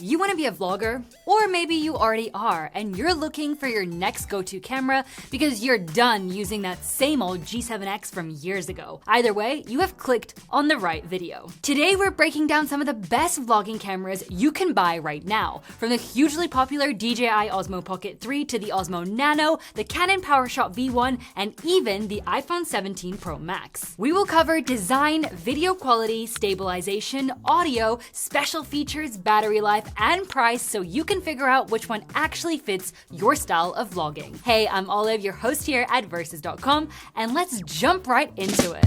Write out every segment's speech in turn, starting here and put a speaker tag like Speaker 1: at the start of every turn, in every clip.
Speaker 1: You want to be a vlogger? Or maybe you already are and you're looking for your next go-to camera because you're done using that same old G7X from years ago. Either way, you have clicked on the right video. Today we're breaking down some of the best vlogging cameras you can buy right now, from the hugely popular DJI Osmo Pocket 3 to the Osmo Nano, the Canon PowerShot V1, and even the iPhone 17 Pro Max. We will cover design, video quality, stabilization, audio, special features, battery life, and price so you can figure out which one actually fits your style of vlogging. Hey, I'm Olive, your host here at Versus.com, and let's jump right into it.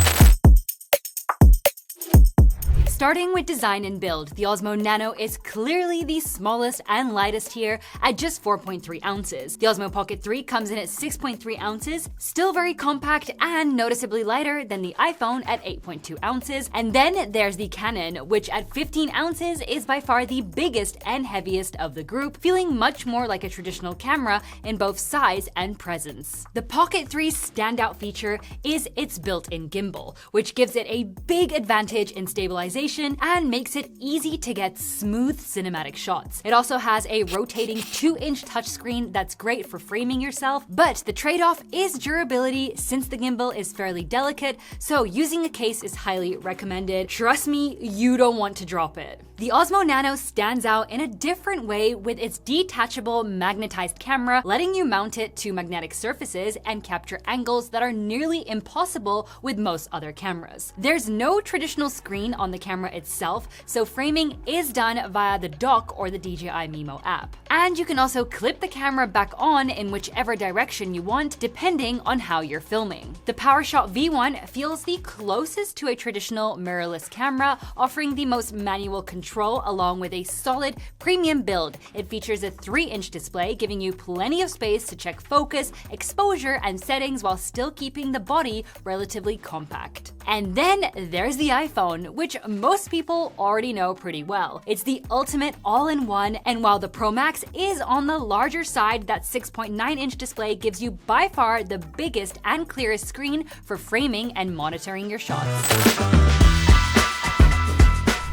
Speaker 1: Starting with design and build, the Osmo Nano is clearly the smallest and lightest here at just 4.3 ounces. The Osmo Pocket 3 comes in at 6.3 ounces, still very compact and noticeably lighter than the iPhone at 8.2 ounces. And then there's the Canon, which at 15 ounces is by far the biggest and heaviest of the group, feeling much more like a traditional camera in both size and presence. The Pocket 3's standout feature is its built-in gimbal, which gives it a big advantage in stabilization and makes it easy to get smooth cinematic shots. It also has a rotating 2-inch touchscreen that's great for framing yourself, but the trade-off is durability since the gimbal is fairly delicate, so using a case is highly recommended. Trust me, you don't want to drop it. The Osmo Nano stands out in a different way with its detachable magnetized camera, letting you mount it to magnetic surfaces and capture angles that are nearly impossible with most other cameras. There's no traditional screen on the camera itself, so framing is done via the dock or the DJI Mimo app. And you can also clip the camera back on in whichever direction you want, depending on how you're filming. The PowerShot V1 feels the closest to a traditional mirrorless camera, offering the most manual control along with a solid premium build. It features a 3-inch display, giving you plenty of space to check focus, exposure, and settings while still keeping the body relatively compact. And then there's the iPhone, which most people already know pretty well. It's the ultimate all-in-one, and while the Pro Max is on the larger side, that 6.9-inch display gives you by far the biggest and clearest screen for framing and monitoring your shots.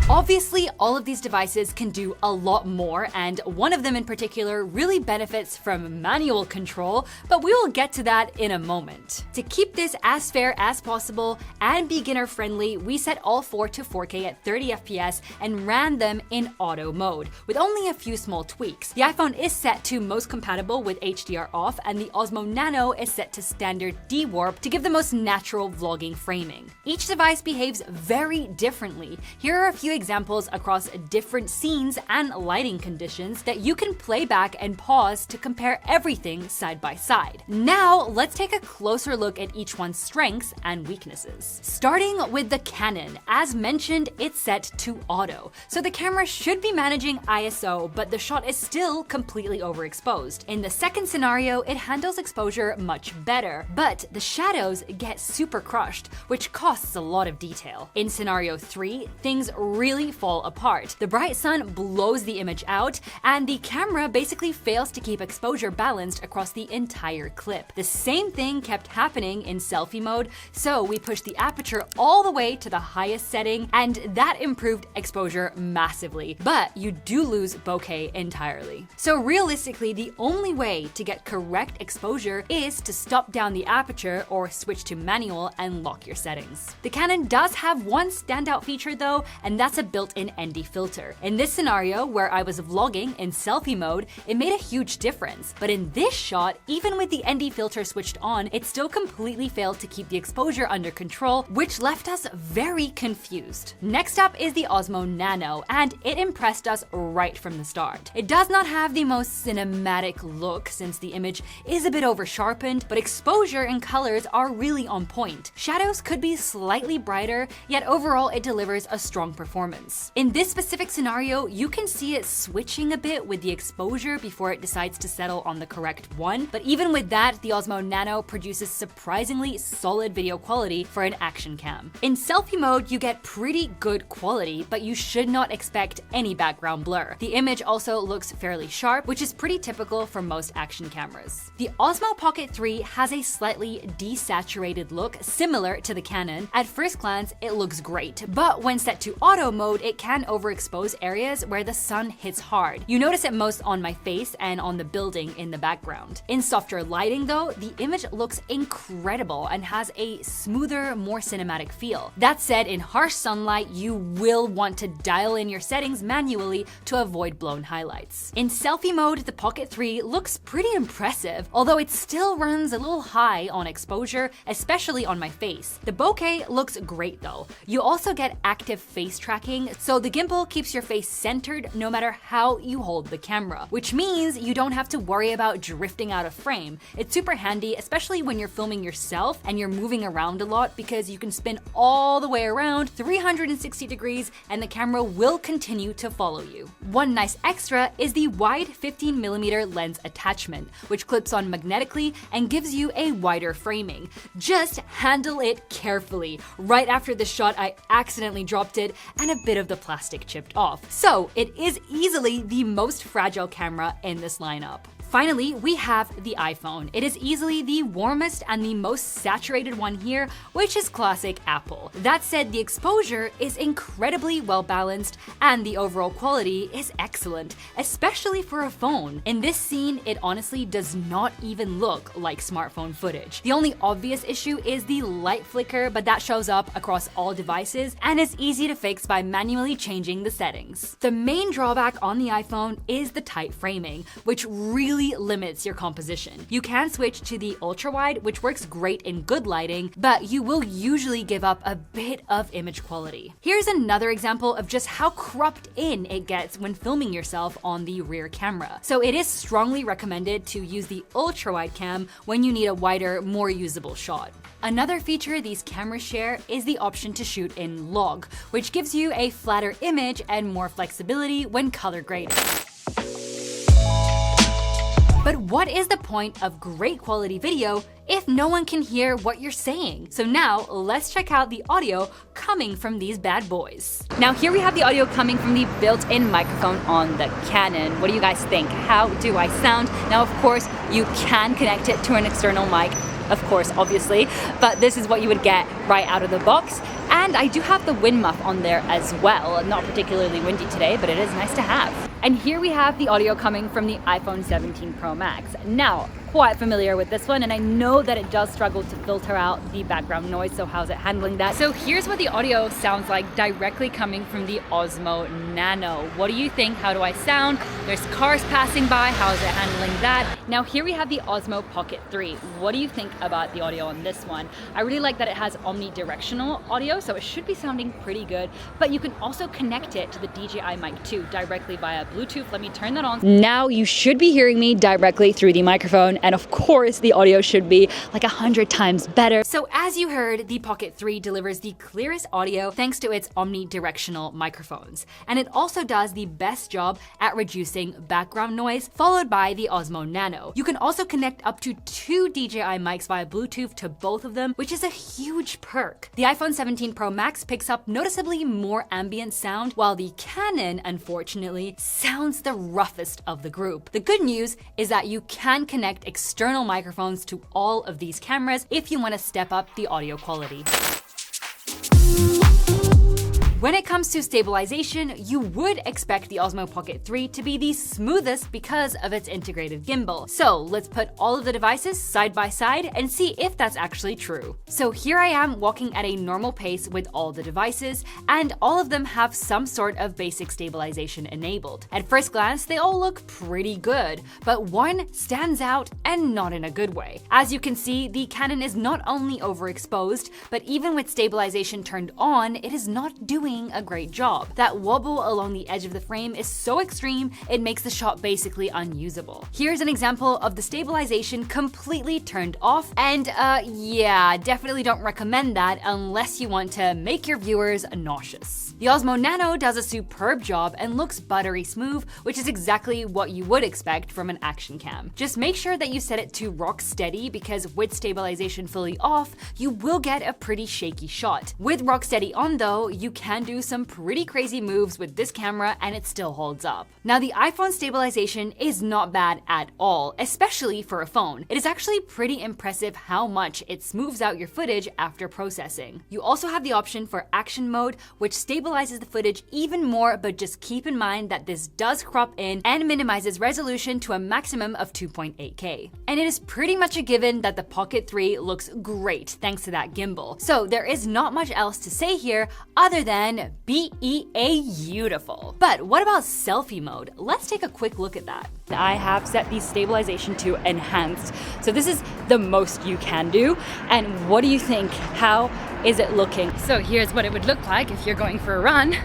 Speaker 1: Obviously, all of these devices can do a lot more, and one of them in particular really benefits from manual control, but we will get to that in a moment. To keep this as fair as possible and beginner-friendly, we set all four to 4K at 30 FPS and ran them in auto mode, with only a few small tweaks. The iPhone is set to most compatible with HDR off, and the Osmo Nano is set to standard D-Warp to give the most natural vlogging framing. Each device behaves very differently. Here are a few examples across different scenes and lighting conditions that you can play back and pause to compare everything side by side. Now, let's take a closer look at each one's strengths and weaknesses. Starting with the Canon, as mentioned, it's set to auto, so the camera should be managing ISO, but the shot is still completely overexposed. In the second scenario, it handles exposure much better, but the shadows get super crushed, which costs a lot of detail. In scenario 3, things really fall apart. The bright sun blows the image out, and the camera basically fails to keep exposure balanced across the entire clip. The same thing kept happening in selfie mode, so we pushed the aperture all the way to the highest setting, and that improved exposure massively, but you do lose bokeh entirely. So realistically, the only way to get correct exposure is to stop down the aperture or switch to manual and lock your settings. The Canon does have one standout feature though, and that's a built-in ND filter. In this scenario, where I was vlogging in selfie mode, it made a huge difference. But in this shot, even with the ND filter switched on, it still completely failed to keep the exposure under control, which left us very confused. Next up is the Osmo Nano, and it impressed us right from the start. It does not have the most cinematic look since the image is a bit over-sharpened, but exposure and colors are really on point. Shadows could be slightly brighter, yet overall it delivers a strong performance. In this specific scenario, you can see it switching a bit with the exposure before it decides to settle on the correct one, but even with that, the Osmo Nano produces surprisingly solid video quality for an action cam. In selfie mode, you get pretty good quality, but you should not expect any background blur. The image also looks fairly sharp, which is pretty typical for most action cameras. The Osmo Pocket 3 has a slightly desaturated look similar to the Canon. At first glance, it looks great, but when set to auto mode, it can overexpose areas where the sun hits hard. You notice it most on my face and on the building in the background. In softer lighting though, the image looks incredible and has a smoother, more cinematic feel. That said, in harsh sunlight, you will want to dial in your settings manually to avoid blown highlights. In selfie mode, the Pocket 3 looks pretty impressive, although it still runs a little high on exposure, especially on my face. The bokeh looks great though. You also get active face tracking, so the gimbal keeps your face centered no matter how you hold the camera, which means you don't have to worry about drifting out of frame. It's super handy, especially when you're filming yourself and you're moving around a lot, because you can spin all the way around 360 degrees and the camera will continue to follow you. One nice extra is the wide 15mm lens attachment, which clips on magnetically and gives you a wider framing. Just handle it carefully. Right after the shot, I accidentally dropped it and a bit of the plastic chipped off. So it is easily the most fragile camera in this lineup. Finally, we have the iPhone. It is easily the warmest and the most saturated one here, which is classic Apple. That said, the exposure is incredibly well balanced and the overall quality is excellent, especially for a phone. In this scene, it honestly does not even look like smartphone footage. The only obvious issue is the light flicker, but that shows up across all devices and is easy to fix by manually changing the settings. The main drawback on the iPhone is the tight framing, which really limits your composition. You can switch to the ultra wide, which works great in good lighting, but you will usually give up a bit of image quality. Here's another example of just how cropped in it gets when filming yourself on the rear camera. So it is strongly recommended to use the ultra wide cam when you need a wider, more usable shot. Another feature these cameras share is the option to shoot in log, which gives you a flatter image and more flexibility when color grading. But what is the point of great quality video if no one can hear what you're saying? So now let's check out the audio coming from these bad boys. Now here we have the audio coming from the built-in microphone on the Canon. What do you guys think? How do I sound? Now of course you can connect it to an external mic, of course, obviously, but this is what you would get right out of the box. And I do have the wind muff on there as well. Not particularly windy today, but it is nice to have. And here we have the audio coming from the iPhone 17 Pro Max. Now, quite familiar with this one, and I know that it does struggle to filter out the background noise, so how's it handling that? So here's what the audio sounds like directly coming from the Osmo Nano. What do you think? How do I sound? There's cars passing by, how is it handling that? Now here we have the Osmo Pocket 3. What do you think about the audio on this one? I really like that it has omnidirectional audio, so it should be sounding pretty good, but you can also connect it to the DJI Mic 2 directly via Bluetooth. Let me turn that on. Now you should be hearing me directly through the microphone, and of course the audio should be like 100 times better. So as you heard, the Pocket 3 delivers the clearest audio thanks to its omnidirectional microphones. And it also does the best job at reducing background noise, followed by the Osmo Nano. You can also connect up to 2 DJI mics via Bluetooth to both of them, which is a huge perk. The iPhone 17 Pro Max picks up noticeably more ambient sound, while the Canon, unfortunately, sounds the roughest of the group. The good news is that you can connect external microphones to all of these cameras if you want to step up the audio quality. When it comes to stabilization, you would expect the Osmo Pocket 3 to be the smoothest because of its integrated gimbal. So let's put all of the devices side by side and see if that's actually true. So here I am walking at a normal pace with all the devices, and all of them have some sort of basic stabilization enabled. At first glance, they all look pretty good, but one stands out and not in a good way. As you can see, the Canon is not only overexposed, but even with stabilization turned on, it is not doing a great job. That wobble along the edge of the frame is so extreme, it makes the shot basically unusable. Here's an example of the stabilization completely turned off, and yeah, definitely don't recommend that unless you want to make your viewers nauseous. The Osmo Nano does a superb job and looks buttery smooth, which is exactly what you would expect from an action cam. Just make sure that you set it to rock steady, because with stabilization fully off, you will get a pretty shaky shot. With rock steady on though, you can can do some pretty crazy moves with this camera and it still holds up. Now, the iPhone stabilization is not bad at all, especially for a phone. It is actually pretty impressive how much it smooths out your footage after processing. You also have the option for action mode, which stabilizes the footage even more, but just keep in mind that this does crop in and minimizes resolution to a maximum of 2.8K. And it is pretty much a given that the Pocket 3 looks great thanks to that gimbal. So there is not much else to say here other than beautiful. But what about selfie mode? Let's take a quick look at that. I have set the stabilization to enhanced. So this is the most you can do. And what do you think? How is it looking? So here's what it would look like if you're going for a run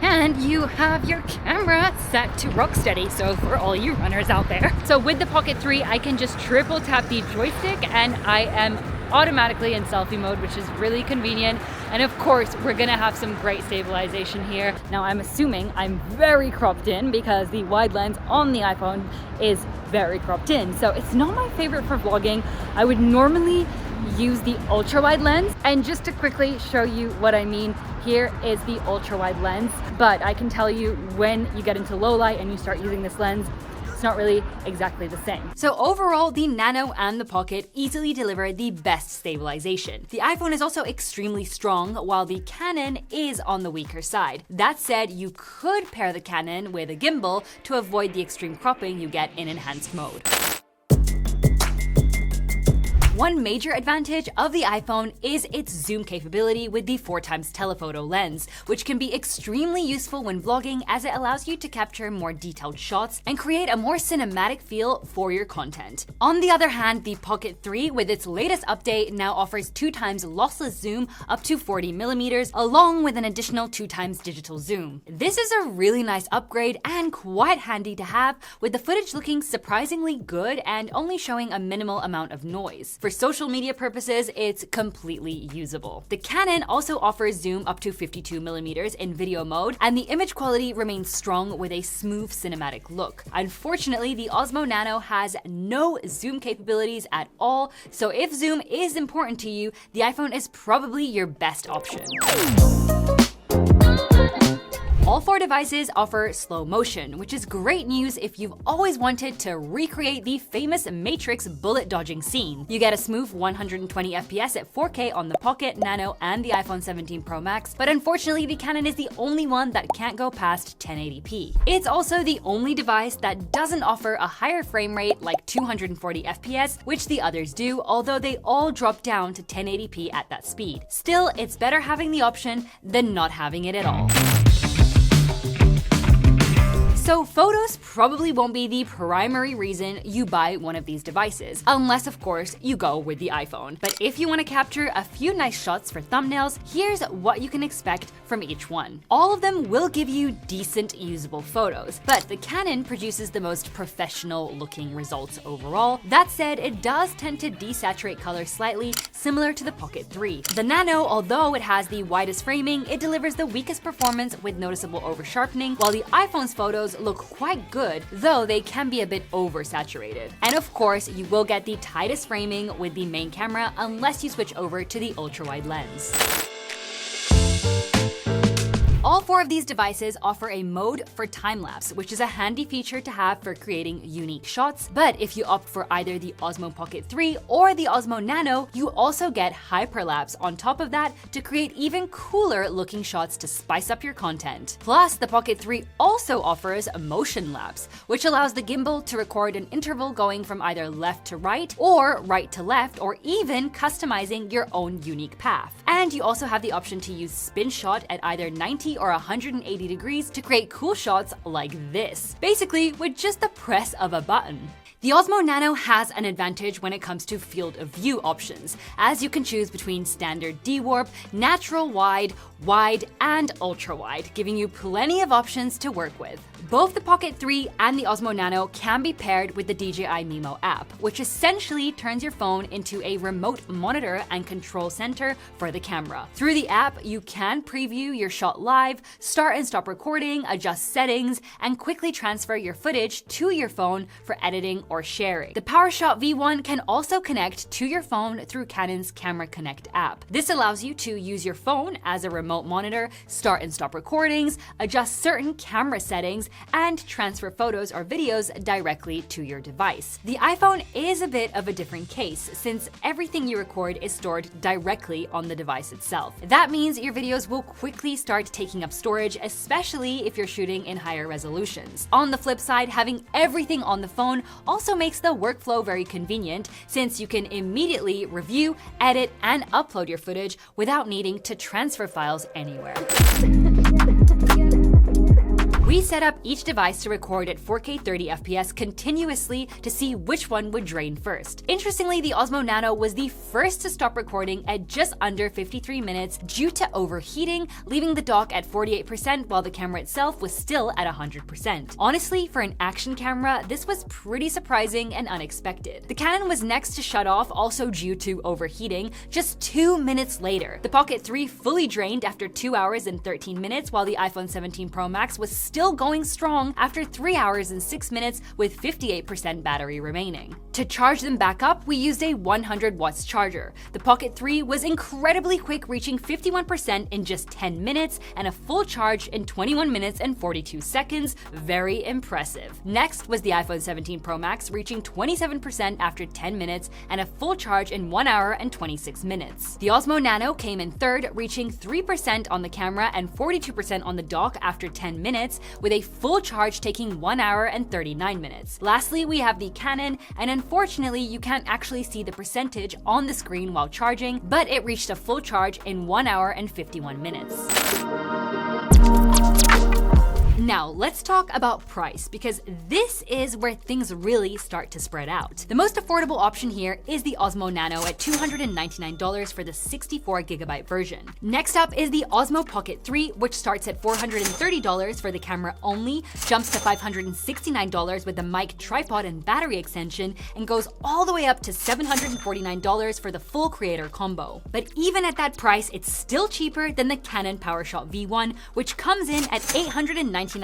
Speaker 1: and you have your camera set to rock steady. So for all you runners out there. So with the Pocket 3, I can just triple tap the joystick and I am automatically in selfie mode, which is really convenient. And of course, we're gonna have some great stabilization here. Now, I'm assuming I'm very cropped in because the wide lens on the iPhone is very cropped in. So it's not my favorite for vlogging. I would normally use the ultra wide lens. And just to quickly show you what I mean, here is the ultra wide lens. But I can tell you when you get into low light and you start using this lens, it's not really exactly the same. So overall, the Nano and the Pocket easily deliver the best stabilization. The iPhone is also extremely strong, while the Canon is on the weaker side. That said, you could pair the Canon with a gimbal to avoid the extreme cropping you get in enhanced mode. One major advantage of the iPhone is its zoom capability with the 4x telephoto lens, which can be extremely useful when vlogging as it allows you to capture more detailed shots and create a more cinematic feel for your content. On the other hand, the Pocket 3 with its latest update now offers 2x lossless zoom up to 40mm, along with an additional 2x digital zoom. This is a really nice upgrade and quite handy to have, with the footage looking surprisingly good and only showing a minimal amount of noise. For social media purposes, it's completely usable. The Canon also offers zoom up to 52mm in video mode, and the image quality remains strong with a smooth cinematic look. Unfortunately, the Osmo Nano has no zoom capabilities at all, so if zoom is important to you, the iPhone is probably your best option. All four devices offer slow motion, which is great news if you've always wanted to recreate the famous Matrix bullet dodging scene. You get a smooth 120 FPS at 4K on the Pocket, Nano, and the iPhone 17 Pro Max, but unfortunately the Canon is the only one that can't go past 1080p. It's also the only device that doesn't offer a higher frame rate like 240 FPS, which the others do, although they all drop down to 1080p at that speed. Still, it's better having the option than not having it at all. So photos probably won't be the primary reason you buy one of these devices, unless of course you go with the iPhone. But if you want to capture a few nice shots for thumbnails, here's what you can expect from each one. All of them will give you decent usable photos, but the Canon produces the most professional looking results overall. That said, it does tend to desaturate color slightly, similar to the Pocket 3. The Nano, although it has the widest framing, it delivers the weakest performance with noticeable over-sharpening, while the iPhone's photos look quite good, though they can be a bit oversaturated. And of course, you will get the tightest framing with the main camera unless you switch over to the ultra-wide lens. All four of these devices offer a mode for time-lapse, which is a handy feature to have for creating unique shots. But if you opt for either the Osmo Pocket 3 or the Osmo Nano, you also get hyperlapse on top of that to create even cooler looking shots to spice up your content. Plus, the Pocket 3 also offers a motion lapse, which allows the gimbal to record an interval going from either left to right or right to left, or even customizing your own unique path. And you also have the option to use spin shot at either 90 or 180 degrees to create cool shots like this, basically with just the press of a button. The Osmo Nano has an advantage when it comes to field of view options, as you can choose between standard D-warp, natural wide, wide, and ultra wide, giving you plenty of options to work with. Both the Pocket 3 and the Osmo Nano can be paired with the DJI Mimo app, which essentially turns your phone into a remote monitor and control center for the camera. Through the app, you can preview your shot live, live, start and stop recording, adjust settings, and quickly transfer your footage to your phone for editing or sharing. The PowerShot V1 can also connect to your phone through Canon's Camera Connect app. This allows you to use your phone as a remote monitor, start and stop recordings, adjust certain camera settings, and transfer photos or videos directly to your device. The iPhone is a bit of a different case, since everything you record is stored directly on the device itself. That means your videos will quickly start taking up storage, especially if you're shooting in higher resolutions. On the flip side, having everything on the phone also makes the workflow very convenient, since you can immediately review, edit, and upload your footage without needing to transfer files anywhere. We set up each device to record at 4K 30 FPS continuously to see which one would drain first. Interestingly, the Osmo Nano was the first to stop recording at just under 53 minutes due to overheating, leaving the dock at 48% while the camera itself was still at 100%. Honestly, for an action camera, this was pretty surprising and unexpected. The Canon was next to shut off, also due to overheating, just 2 minutes later. The Pocket 3 fully drained after 2 hours and 13 minutes, while the iPhone 17 Pro Max was still going strong after 3 hours and 6 minutes with 58% battery remaining. To charge them back up, we used a 100 watts charger. The Pocket 3 was incredibly quick, reaching 51% in just 10 minutes and a full charge in 21 minutes and 42 seconds. Very impressive. Next was the iPhone 17 Pro Max, reaching 27% after 10 minutes and a full charge in 1 hour and 26 minutes. The Osmo Nano came in third, reaching 3% on the camera and 42% on the dock after 10 minutes, with a full charge taking 1 hour and 39 minutes. Lastly, we have the Canon, and unfortunately, you can't actually see the percentage on the screen while charging, but it reached a full charge in 1 hour and 51 minutes. Now, let's talk about price, because this is where things really start to spread out. The most affordable option here is the Osmo Nano at $299 for the 64GB version. Next up is the Osmo Pocket 3, which starts at $430 for the camera only, jumps to $569 with the mic, tripod, and battery extension, and goes all the way up to $749 for the full creator combo. But even at that price, it's still cheaper than the Canon PowerShot V1, which comes in at $899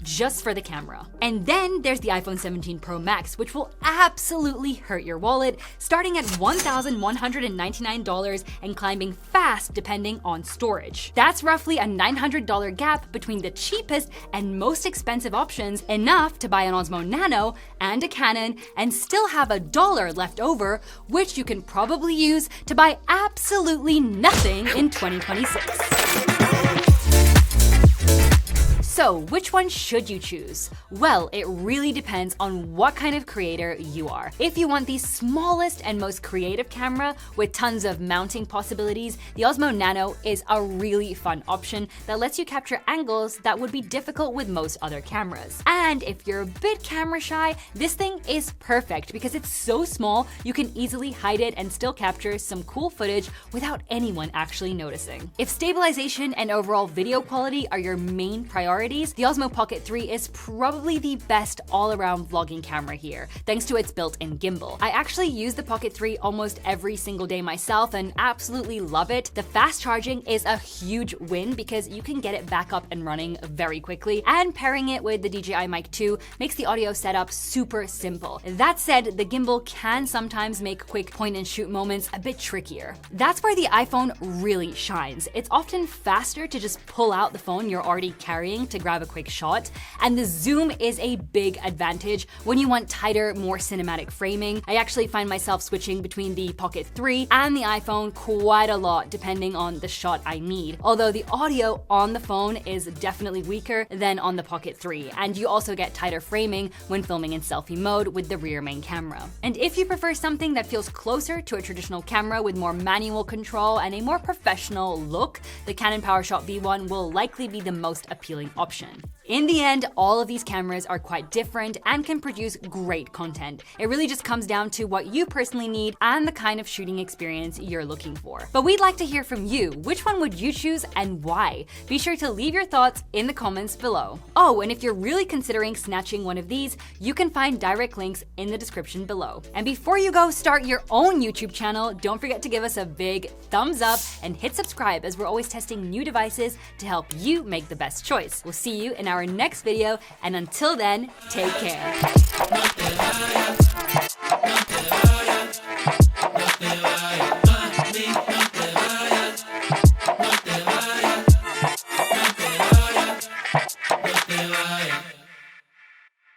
Speaker 1: just for the camera. And then there's the iPhone 17 Pro Max, which will absolutely hurt your wallet, starting at $1,199 and climbing fast depending on storage. That's roughly a $900 gap between the cheapest and most expensive options, enough to buy an Osmo Nano and a Canon and still have $1 left over, which you can probably use to buy absolutely nothing in 2026. So, which one should you choose? Well, it really depends on what kind of creator you are. If you want the smallest and most creative camera with tons of mounting possibilities, the Osmo Nano is a really fun option that lets you capture angles that would be difficult with most other cameras. And if you're a bit camera shy, this thing is perfect because it's so small you can easily hide it and still capture some cool footage without anyone actually noticing. If stabilization and overall video quality are your main priority, the Osmo Pocket 3 is probably the best all-around vlogging camera here, thanks to its built-in gimbal. I actually use the Pocket 3 almost every single day myself and absolutely love it. The fast charging is a huge win because you can get it back up and running very quickly, and pairing it with the DJI Mic 2 makes the audio setup super simple. That said, the gimbal can sometimes make quick point-and-shoot moments a bit trickier. That's where the iPhone really shines. It's often faster to just pull out the phone you're already carrying to grab a quick shot, and the zoom is a big advantage when you want tighter, more cinematic framing. I actually find myself switching between the Pocket 3 and the iPhone quite a lot depending on the shot I need, although the audio on the phone is definitely weaker than on the Pocket 3, and you also get tighter framing when filming in selfie mode with the rear main camera. And if you prefer something that feels closer to a traditional camera with more manual control and a more professional look, the Canon PowerShot V1 will likely be the most appealing option. option. In the end, all of these cameras are quite different and can produce great content. It really just comes down to what you personally need and the kind of shooting experience you're looking for. But we'd like to hear from you. Which one would you choose and why? Be sure to leave your thoughts in the comments below. Oh, and if you're really considering snatching one of these, you can find direct links in the description below. And before you go start your own YouTube channel, don't forget to give us a big thumbs up and hit subscribe, as we're always testing new devices to help you make the best choice. We'll see you in our next video, and until then, take care.